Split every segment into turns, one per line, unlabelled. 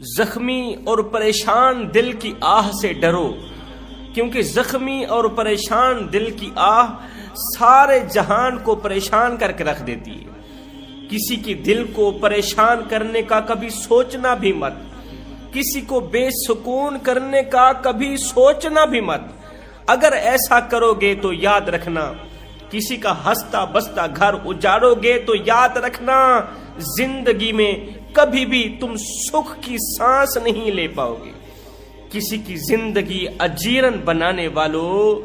زخمی اور پریشان دل کی آہ سے ڈرو، کیونکہ زخمی اور پریشان دل کی آہ سارے جہان کو پریشان کر کے رکھ دیتی ہے۔ کسی کی دل کو پریشان کرنے کا کبھی سوچنا بھی مت، کسی کو بے سکون کرنے کا کبھی سوچنا بھی مت۔ اگر ایسا کرو گے تو یاد رکھنا، کسی کا ہنستا بستا گھر اجاڑو گے تو یاد رکھنا، زندگی میں کبھی بھی تم سکھ کی سانس نہیں لے پاؤ گے۔ کسی کی زندگی اجیرن بنانے والوں،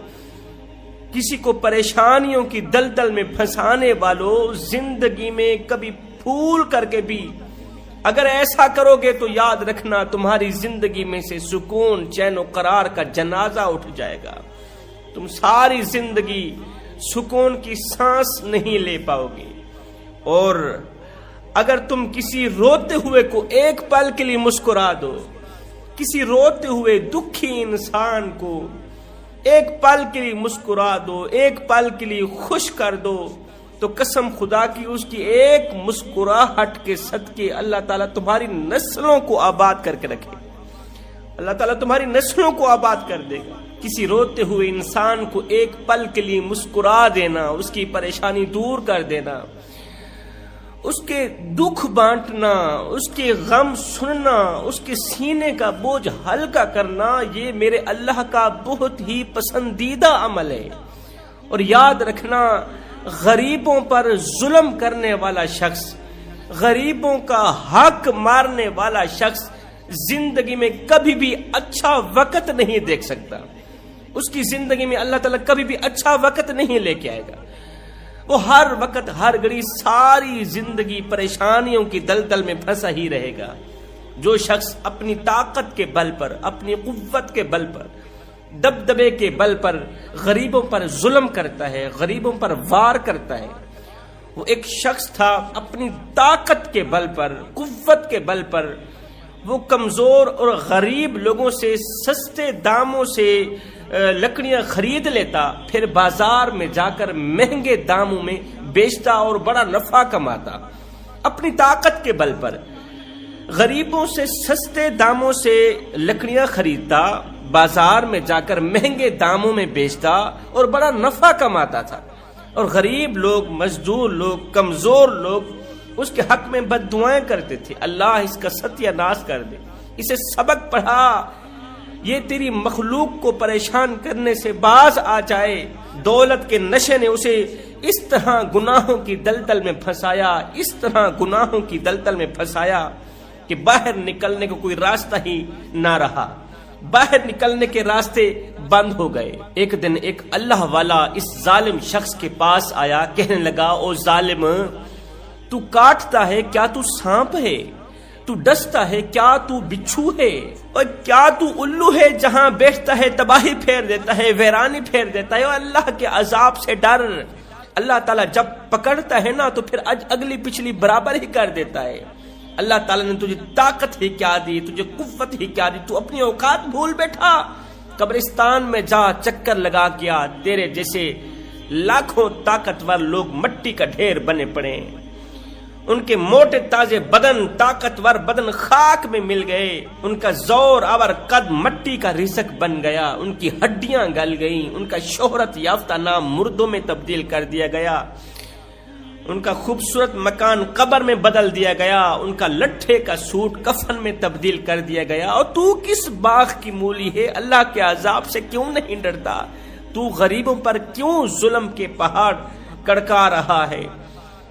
کسی کو پریشانیوں کی دلدل میں پھنسانے والوں، زندگی میں کبھی پھول کر کے بھی اگر ایسا کرو گے تو یاد رکھنا تمہاری زندگی میں سے سکون، چین و قرار کا جنازہ اٹھ جائے گا۔ تم ساری زندگی سکون کی سانس نہیں لے پاؤ گے۔ اور اگر تم کسی روتے ہوئے کو ایک پل کے لیے مسکرا دو، کسی روتے ہوئے دکھی انسان کو ایک پل کے لیے مسکرا دو، ایک پل کے لیے خوش کر دو، تو قسم خدا کی اس کی ایک مسکراہٹ کے صدقے اللہ تعالیٰ تمہاری نسلوں کو آباد کر کے رکھے، اللہ تعالیٰ تمہاری نسلوں کو آباد کر دے گا۔ کسی روتے ہوئے انسان کو ایک پل کے لیے مسکرا دینا، اس کی پریشانی دور کر دینا، اس کے دکھ بانٹنا، اس کے غم سننا، اس کے سینے کا بوجھ ہلکا کرنا، یہ میرے اللہ کا بہت ہی پسندیدہ عمل ہے۔ اور یاد رکھنا، غریبوں پر ظلم کرنے والا شخص، غریبوں کا حق مارنے والا شخص زندگی میں کبھی بھی اچھا وقت نہیں دیکھ سکتا۔ اس کی زندگی میں اللہ تعالیٰ کبھی بھی اچھا وقت نہیں لے کے آئے گا۔ وہ ہر وقت ہر گھڑی ساری زندگی پریشانیوں کی دلدل میں پھنسا ہی رہے گا۔ جو شخص اپنی طاقت کے بل پر، اپنی قوت کے بل پر، دبدبے کے بل پر غریبوں پر ظلم کرتا ہے، غریبوں پر وار کرتا ہے، وہ ایک شخص تھا اپنی طاقت کے بل پر، قوت کے بل پر وہ کمزور اور غریب لوگوں سے سستے داموں سے لکڑیاں خرید لیتا، پھر بازار میں جا کر مہنگے داموں میں بیچتا اور بڑا نفع کماتا۔ اپنی طاقت کے بل پر غریبوں سے سستے داموں سے لکڑیاں خریدتا، بازار میں جا کر مہنگے داموں میں بیچتا اور بڑا نفع کماتا تھا۔ اور غریب لوگ، مزدور لوگ، کمزور لوگ اس کے حق میں بد دعائیں کرتے تھے، اللہ اس کا ستیہ ناش کر دے، اسے سبق پڑھا، یہ تیری مخلوق کو پریشان کرنے سے باز آ جائے۔ دولت کے نشے نے اسے اس طرح گناہوں کی دلدل میں پھنسایا، اس طرح گناہوں کی دلدل میں پھنسایا کہ باہر نکلنے کو کوئی راستہ ہی نہ رہا، باہر نکلنے کے راستے بند ہو گئے۔ ایک دن ایک اللہ والا اس ظالم شخص کے پاس آیا، کہنے لگا، او ظالم، تو کاٹتا ہے کیا تو سانپ ہے؟ تو ڈستا ہے کیا تو بچھو ہے؟ اور کیا تو الو ہے جہاں بیٹھتا ہے تباہی پھیر دیتا ہے، ویرانی پھیر دیتا ہے؟ اور اللہ کے عذاب سے ڈر۔ اللہ تعالیٰ جب پکڑتا ہے نا تو پھر اگلی پچھلی برابر ہی کر دیتا ہے۔ اللہ تعالیٰ نے تجھے طاقت ہی کیا دی، تجھے قوت ہی کیا دی، تو اپنی اوقات بھول بیٹھا۔ قبرستان میں جا چکر لگا کیا، تیرے جیسے لاکھوں طاقتور لوگ مٹی کا ڈھیر بنے پڑے، ان کے موٹے تازے بدن، طاقتور بدن خاک میں مل گئے، ان کا زور آور قد مٹی کا رزق بن گیا، ان کی ہڈیاں گل گئیں، ان کا شہرت یافتہ نام مردوں میں تبدیل کر دیا گیا، ان کا خوبصورت مکان قبر میں بدل دیا گیا، ان کا لٹھے کا سوٹ کفن میں تبدیل کر دیا گیا۔ اور تو کس باغ کی مولی ہے؟ اللہ کے عذاب سے کیوں نہیں ڈرتا؟ تو غریبوں پر کیوں ظلم کے پہاڑ کڑکا رہا ہے؟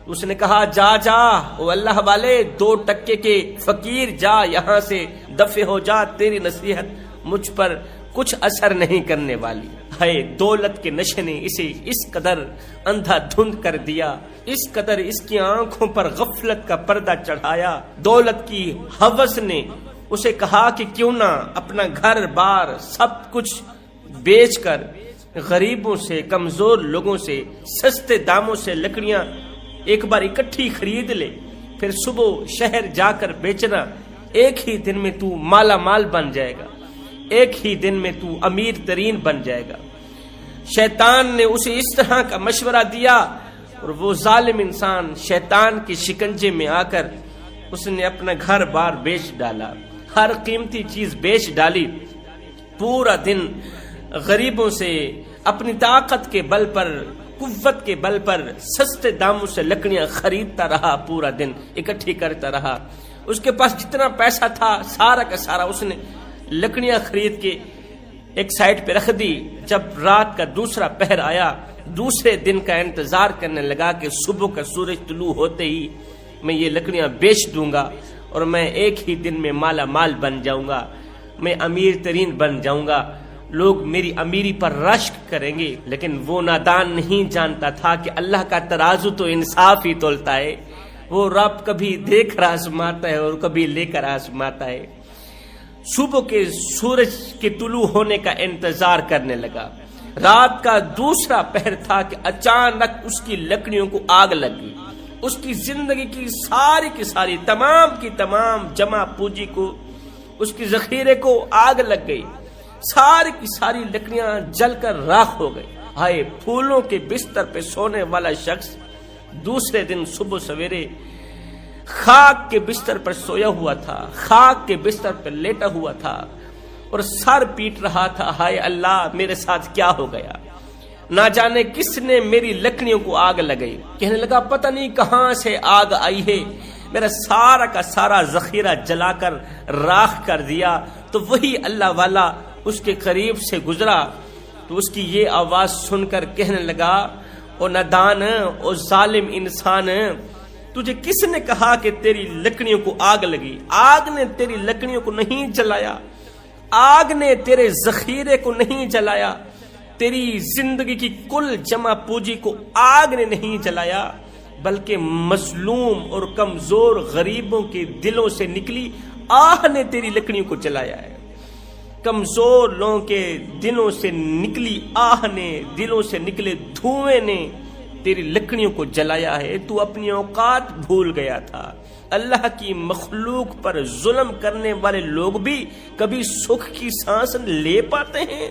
اس نے کہا، جا جا او اللہ والے، 2 ٹکے کے فقیر، جا یہاں سے دفع ہو جا، تیری نصیحت مجھ پر کچھ اثر نہیں کرنے والی ہے۔ دولت کے نشے نے اسے اس قدر اندھا دھند کر دیا، اس قدر اس کی آنکھوں پر غفلت کا پردہ چڑھایا۔ دولت کی ہوس نے اسے کہا کہ کیوں نہ اپنا گھر بار سب کچھ بیچ کر غریبوں سے، کمزور لوگوں سے سستے داموں سے لکڑیاں ایک بار اکٹھی خرید لے، پھر صبح شہر جا کر بیچنا، ایک ہی دن میں تو مالا مال بن جائے گا، ایک ہی دن میں تو امیر ترین بن جائے گا۔ شیطان نے اسے اس طرح کا مشورہ دیا، اور وہ ظالم انسان شیطان کے شکنجے میں آ کر اس نے اپنا گھر بار بیچ ڈالا، ہر قیمتی چیز بیچ ڈالی، پورا دن غریبوں سے اپنی طاقت کے بل پر، قوت کے بل پر سستے داموں سے لکڑیاں خریدتا رہا، پورا دن اکٹھی کرتا رہا۔ اس کے پاس جتنا پیسہ تھا سارا کا سارا اس نے لکڑیاں خرید کے ایک سائڈ پہ رکھ دی۔ جب رات کا دوسرا پہر آیا، دوسرے دن کا انتظار کرنے لگا کہ صبح کا سورج طلوع ہوتے ہی میں یہ لکڑیاں بیچ دوں گا اور میں ایک ہی دن میں مالا مال بن جاؤں گا، میں امیر ترین بن جاؤں گا، لوگ میری امیری پر رشک کریں گے۔ لیکن وہ نادان نہیں جانتا تھا کہ اللہ کا ترازو تو انصاف ہی تولتا ہے، وہ رب کبھی دے کر آزماتا ہے اور کبھی لے کر آزماتا ہے۔ صبح کے سورج کے طلوع ہونے کا انتظار کرنے لگا۔ رات کا دوسرا پہر تھا کہ اچانک اس کی لکڑیوں کو آگ لگ گئی۔ اس کی زندگی کی ساری تمام کی تمام جمع پوجی کو، اس کی ذخیرے کو آگ لگ گئی۔ ساری کی ساری لکڑیاں جل کر راکھ ہو گئی۔ ہائے، پھولوں کے بستر پہ سونے والا شخص دوسرے دن صبح سویرے خاک کے بستر پر سویا ہوا تھا، خاک کے بستر پر لیٹا ہوا تھا اور سر پیٹ رہا تھا، ہائے اللہ میرے ساتھ کیا ہو گیا، نہ جانے کس نے میری لکڑیوں کو آگ لگائی۔ کہنے لگا پتہ نہیں کہاں سے آگ آئی ہے، میرا سارا کا سارا ذخیرہ جلا کر راکھ کر دیا۔ تو وہی اللہ والا اس کے قریب سے گزرا تو اس کی یہ آواز سن کر کہنے لگا، او نادان، او ظالم انسان، تجھے کس نے کہا کہ تیری لکڑیوں کو آگ لگی؟ آگ نے تیری لکڑیوں کو نہیں جلایا، آگ نے تیرے ذخیرے کو نہیں جلایا، تیری زندگی کی کل جمع پوجی کو آگ نے نہیں جلایا، بلکہ مظلوم اور کمزور غریبوں کے دلوں سے نکلی آہ نے تیری لکڑیوں کو جلایا ہے۔ کمزور لوگوں کے دلوں سے نکلی آہ نے، دلوں سے نکلے دھوئیں نے تیری لکڑیوں کو جلایا ہے۔ تو اپنی اوقات بھول گیا تھا۔ اللہ کی مخلوق پر ظلم کرنے والے لوگ بھی کبھی سکھ کی سانس لے پاتے ہیں؟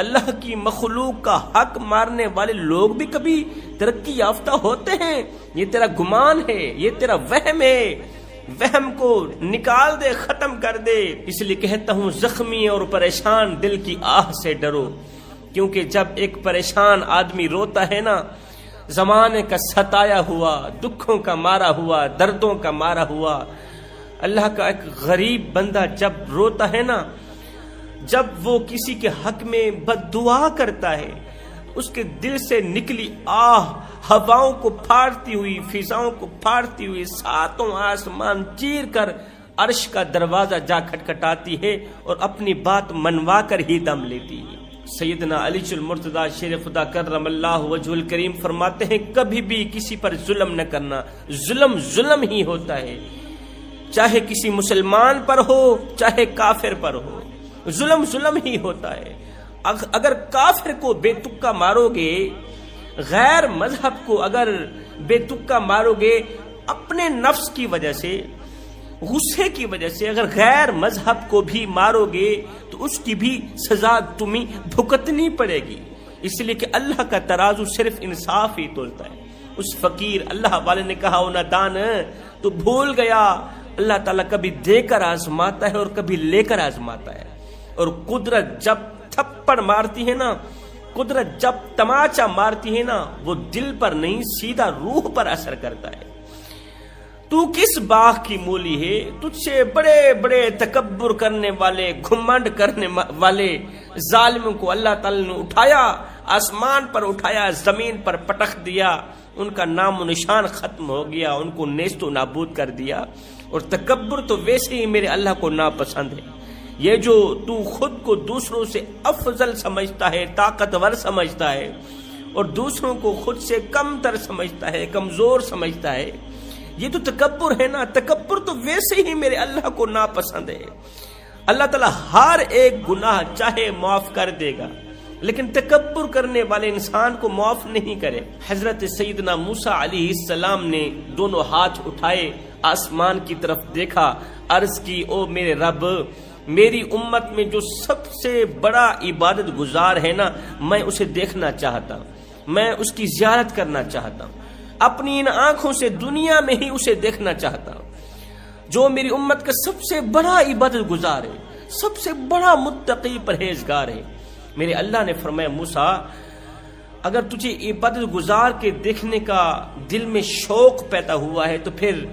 اللہ کی مخلوق کا حق مارنے والے لوگ بھی کبھی ترقی یافتہ ہوتے ہیں؟ یہ تیرا گمان ہے، یہ تیرا وہم ہے، وہم کو نکال دے، ختم کر دے۔ اس لیے کہتا ہوں زخمی اور پریشان دل کی آہ سے ڈرو، کیونکہ جب ایک پریشان آدمی روتا ہے نا، زمانے کا ستایا ہوا، دکھوں کا مارا ہوا، دردوں کا مارا ہوا، اللہ کا ایک غریب بندہ جب روتا ہے نا، جب وہ کسی کے حق میں بد دعا کرتا ہے، اس کے دل سے نکلی آہ ہواؤں کو پھاڑتی ہوئی، فضاؤں کو پھاڑتی ہوئی، ساتوں آسمان چیر کر عرش کا دروازہ جا کھٹکھٹاتی ہے اور اپنی بات منوا کر ہی دم لیتی ہے۔ سیدنا علی المرتضیٰ شیر خدا کرم اللہ وجہ الکریم فرماتے ہیں کبھی بھی کسی پر ظلم نہ کرنا، ظلم ظلم ہی ہوتا ہے، چاہے کسی مسلمان پر ہو چاہے کافر پر ہو، ظلم ظلم ہی ہوتا ہے۔ اگر کافر کو بے تکا مارو گے، غیر مذہب کو اگر بے تکا مارو گے، اپنے نفس کی وجہ سے، غصے کی وجہ سے اگر غیر مذہب کو بھی مارو گے تو اس کی بھی سزا تمہیں بھگتنی پڑے گی، اس لیے کہ اللہ کا ترازو صرف انصاف ہی تولتا ہے۔ اس فقیر اللہ والے نے کہا، او نادان، تو بھول گیا اللہ تعالیٰ کبھی دے کر آزماتا ہے اور کبھی لے کر آزماتا ہے، اور قدرت جب تھپڑ مارتی ہے نا، قدرت جب تماچا مارتی ہے نا، وہ دل پر نہیں سیدھا روح پر اثر کرتا ہے۔ تو کس باغ کی مولی ہے؟ تجھ سے بڑے بڑے تکبر کرنے والے، گھمنڈ کرنے والے ظالموں کو اللہ تعالی نے اٹھایا، آسمان پر اٹھایا، زمین پر پٹخ دیا، ان کا نام و نشان ختم ہو گیا، ان کو نیست و نابود کر دیا۔ اور تکبر تو ویسے ہی میرے اللہ کو ناپسند ہے۔ یہ جو تو خود کو دوسروں سے افضل سمجھتا ہے، طاقتور سمجھتا ہے، اور دوسروں کو خود سے کم تر سمجھتا ہے، کمزور سمجھتا ہے، یہ تو تکبر ہے نا۔ تکبر تو ویسے ہی میرے اللہ کو ناپسند ہے۔ اللہ تعالیٰ ہر ایک گناہ چاہے معاف کر دے گا، لیکن تکبر کرنے والے انسان کو معاف نہیں کرے۔ حضرت سیدنا موسیٰ علیہ السلام نے دونوں ہاتھ اٹھائے، آسمان کی طرف دیکھا، عرض کی، او میرے رب، میری امت میں جو سب سے بڑا عبادت گزار ہے نا، میں اسے دیکھنا چاہتا ہوں، میں اس کی زیارت کرنا چاہتا ہوں، اپنی ان آنکھوں سے دنیا میں ہی اسے دیکھنا چاہتا ہوں۔ جو میری امت کا سب سے بڑا عبادت گزار ہے، سب سے بڑا متقی پرہیزگار ہے، میرے اللہ نے فرمایا موسیٰ اگر تجھے عبادت گزار کے دیکھنے کا دل میں شوق پیدا ہوا ہے تو پھر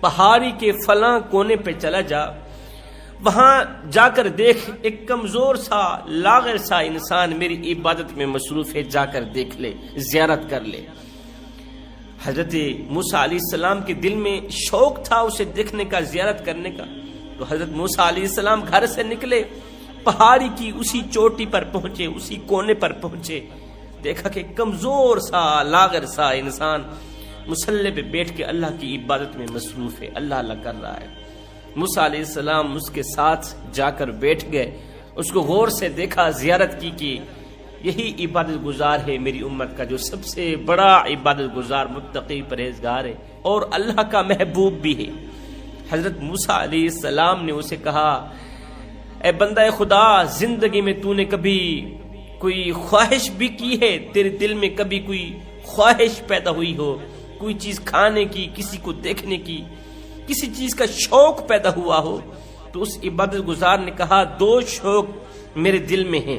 پہاڑی کے فلاں کونے پہ چلا جا، وہاں جا کر دیکھ ایک کمزور سا لاغر سا انسان میری عبادت میں مصروف ہے، جا کر دیکھ لے، زیارت کر لے۔ حضرت موسیٰ علیہ السلام کے دل میں شوق تھا اسے دیکھنے کا، زیارت کرنے کا، تو حضرت موسیٰ علیہ السلام گھر سے نکلے، پہاڑی کی اسی چوٹی پر پہنچے، اسی کونے پر پہنچے، دیکھا کہ کمزور سا لاغر سا انسان مصلی پہ بیٹھ کے اللہ کی عبادت میں مصروف ہے، اللہ اللہ کر رہا ہے۔ موسیٰ علیہ السلام اس کے ساتھ جا کر بیٹھ گئے، اس کو غور سے دیکھا، زیارت کی کہ یہی عبادت گزار ہے میری امت کا جو سب سے بڑا عبادت گزار متقی پرہیزگار ہے اور اللہ کا محبوب بھی ہے۔ حضرت موسیٰ علیہ السلام نے اسے کہا اے بندہ خدا، زندگی میں تو نے کبھی کوئی خواہش بھی کی ہے؟ تیرے دل میں کبھی کوئی خواہش پیدا ہوئی ہو، کوئی چیز کھانے کی، کسی کو دیکھنے کی، کسی چیز کا شوق پیدا ہوا ہو؟ تو اس عبادت گزار نے کہا دو شوق میرے دل میں ہیں۔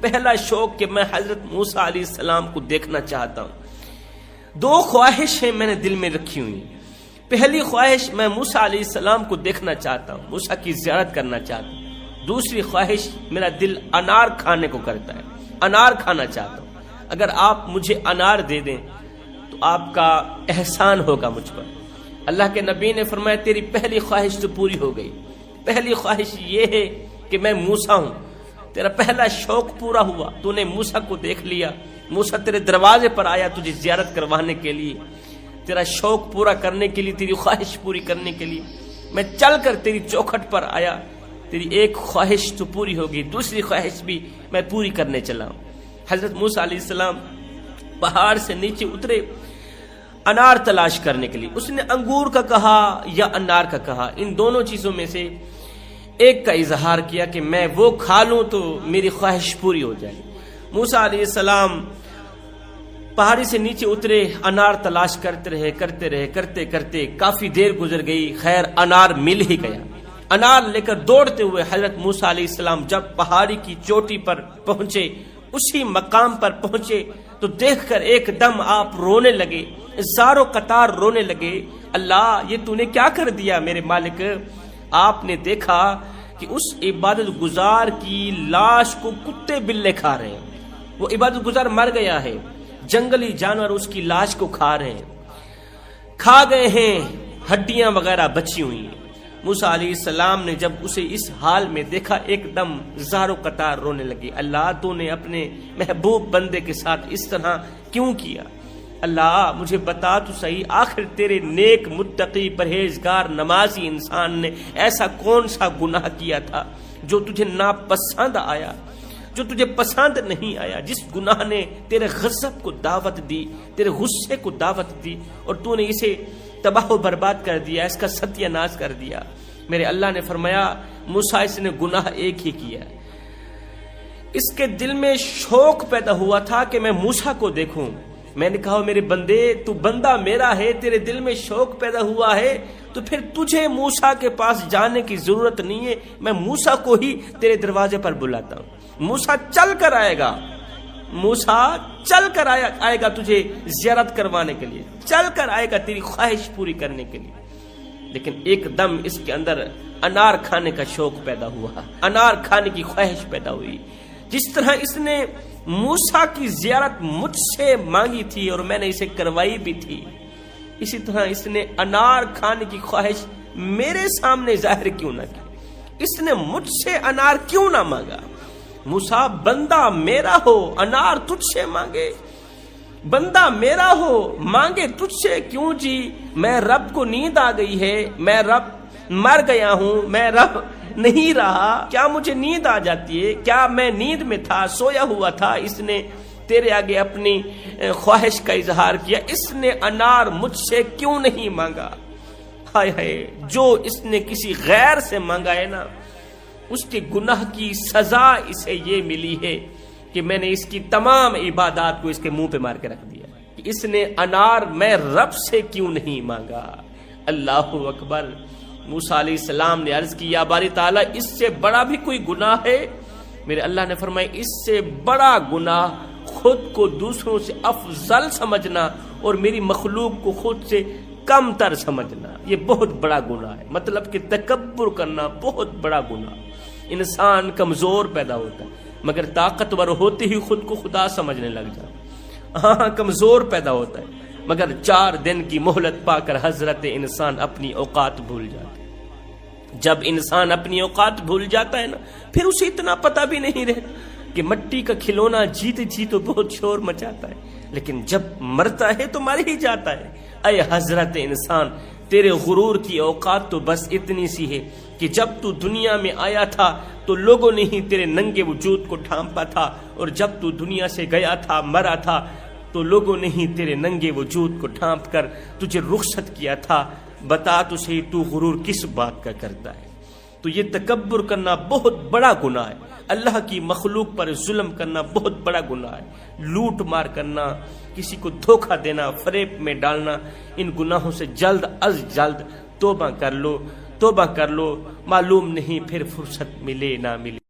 پہلا شوق کہ میں حضرت موسیٰ علیہ السلام کو دیکھنا چاہتا ہوں، دو خواہشیں میں نے دل میں رکھی ہوئی۔ پہلی خواہش میں موسیٰ علیہ السلام کو دیکھنا چاہتا ہوں، موسیٰ کی زیارت کرنا چاہتا ہوں۔ دوسری خواہش میرا دل انار کھانے کو کرتا ہے، انار کھانا چاہتا ہوں۔ اگر آپ مجھے انار دے دیں تو آپ کا احسان ہوگا مجھ پر۔ اللہ کے نبی نے فرمایا تیری پہلی خواہش تو پوری ہو گئی۔ پہلی خواہش یہ ہے کہ میں موسیٰ ہوں، تیرا پہلا شوق پورا ہوا، تو نے موسیٰ کو دیکھ لیا، موسیٰ تیرے دروازے پر آیا تجھے زیارت کروانے کے لیے، تیرا شوق پورا کرنے کے لیے، تیری خواہش پوری کرنے کے لیے میں چل کر تیری چوکھٹ پر آیا، تیری ایک خواہش تو پوری ہوگی، دوسری خواہش بھی میں پوری کرنے چلا ہوں۔ حضرت موسیٰ علیہ السلام پہاڑ سے نیچے اترے انار تلاش کرنے کے لیے۔ اس نے انگور کا کہا یا انار کا کہا، ان دونوں چیزوں میں سے ایک کا اظہار کیا کہ میں وہ کھا لوں تو میری خواہش پوری ہو جائے۔ موسیٰ علیہ السلام پہاڑی سے نیچے اترے، انار تلاش کرتے رہے، کافی دیر گزر گئی، خیر انار مل ہی گیا۔ انار لے کر دوڑتے ہوئے حضرت موسیٰ علیہ السلام جب پہاڑی کی چوٹی پر پہنچے، اسی مقام پر پہنچے تو دیکھ کر ایک دم آپ رونے لگے، زارو قطار رونے لگے۔ اللہ یہ تو نے کیا کر دیا میرے مالک؟ آپ نے دیکھا کہ اس عبادت گزار کی لاش کو کتے بلے کھا رہے ہیں، وہ عبادت گزار مر گیا ہے، جنگلی جانور اس کی لاش کو کھا رہے ہیں، کھا گئے ہیں، ہڈیاں وغیرہ بچی ہوئی ہیں۔ موسیٰ علیہ السلام نے جب اسے اس حال میں دیکھا ایک دم زارو قطار رونے لگے۔ اللہ تو نے اپنے محبوب بندے کے ساتھ اس طرح کیوں کیا؟ اللہ مجھے بتا تو صحیح، آخر تیرے نیک متقی پرہیزگار نمازی انسان نے ایسا کون سا گناہ کیا تھا جو تجھے ناپسند آیا، جو تجھے پسند نہیں آیا، جس گناہ نے تیرے غضب کو دعوت دی، تیرے غصے کو دعوت دی، اور تو نے اسے تباہ و برباد کر دیا، اس کا ستیہ ناش کر دیا۔ میرے اللہ نے فرمایا موسیٰ اس نے گناہ ایک ہی کیا، اس کے دل میں شوق پیدا ہوا تھا کہ میں موسیٰ کو دیکھوں۔ میں نے کہا میرے بندے تو بندہ میرا ہے، تیرے دل میں شوق پیدا ہوا ہے تو پھر تجھے موسیٰ کے پاس جانے کی ضرورت نہیں ہے، میں موسیٰ کو ہی تیرے دروازے پر بلاتا ہوں۔ موسیٰ چل کر آئے گا، موسیٰ چل کر آئے گا تجھے زیارت کروانے کے لیے، چل کر آئے گا تیری خواہش پوری کرنے کے لیے۔ لیکن ایک دم اس کے اندر انار کھانے کا شوق پیدا ہوا، انار کھانے کی خواہش پیدا ہوئی۔ جس طرح اس نے موسیٰ کی زیارت مجھ سے مانگی تھی اور میں نے اسے کروائی بھی تھی، اسی طرح اس نے انار کھانے کی خواہش میرے سامنے ظاہر کیوں نہ کی، اس نے مجھ سے انار کیوں نہ مانگا؟ موسیٰ بندہ میرا ہو انار تجھ سے مانگے، بندہ میرا ہو مانگے تجھ سے کیوں جی؟ میں رب کو نیند آ گئی ہے، میں رب مر گیا ہوں، میں رب نہیں رہا، کیا مجھے نیند آ جاتی ہے؟ کیا میں نیند میں تھا، سویا ہوا تھا؟ اس نے تیرے آگے اپنی خواہش کا اظہار کیا، اس نے انار مجھ سے کیوں نہیں مانگا؟ ہائے ہائے، جو اس نے کسی غیر سے مانگا ہے نا، اس کے گناہ کی سزا اسے یہ ملی ہے کہ میں نے اس کی تمام عبادات کو اس کے منہ پہ مار کے رکھ دیا کہ اس نے انار میں رب سے کیوں نہیں مانگا۔ اللہ اکبر، موسیٰ علیہ السلام نے عرض کی یا باری تعالیٰ اس سے بڑا بھی کوئی گناہ ہے؟ میرے اللہ نے فرمایا اس سے بڑا گناہ خود کو دوسروں سے افضل سمجھنا اور میری مخلوق کو خود سے کم تر سمجھنا، یہ بہت بڑا گناہ ہے۔ مطلب کہ تکبر کرنا بہت بڑا گناہ۔ انسان کمزور پیدا ہوتا ہے مگر طاقتور ہوتے ہی خود کو خدا سمجھنے لگ جاتا۔ ہاں کمزور پیدا ہوتا ہے مگر 4 دن کی مہلت پا کر حضرت انسان اپنی اوقات بھول جاتا ہے۔ جب انسان اپنی اوقات بھول جاتا ہے نا پھر اسے اتنا پتہ بھی نہیں رہتا کہ مٹی کا کھلونا جیت جی تو بہت شور مچاتا ہے لیکن جب مرتا ہے تو مر ہی جاتا ہے۔ اے حضرت انسان تیرے غرور کی اوقات تو بس اتنی سی ہے کہ جب تو دنیا میں آیا تھا تو لوگوں نے ہی تیرے ننگے وجود کو ڈھانپا تھا اور جب تو دنیا سے گیا تھا مرا تھا تو لوگوں نے ہی تیرے ننگے وجود کو ڈھانپ کر تجھے رخصت کیا تھا۔ بتا تو صحیح تو غرور کس بات کا کرتا ہے؟ تو یہ تکبر کرنا بہت بڑا گناہ ہے۔ اللہ کی مخلوق پر ظلم کرنا بہت بڑا گناہ ہے۔ لوٹ مار کرنا، کسی کو دھوکہ دینا، فریب میں ڈالنا، ان گناہوں سے جلد از جلد توبہ کر لو، توبہ کر لو، معلوم نہیں پھر فرصت ملے نہ ملے۔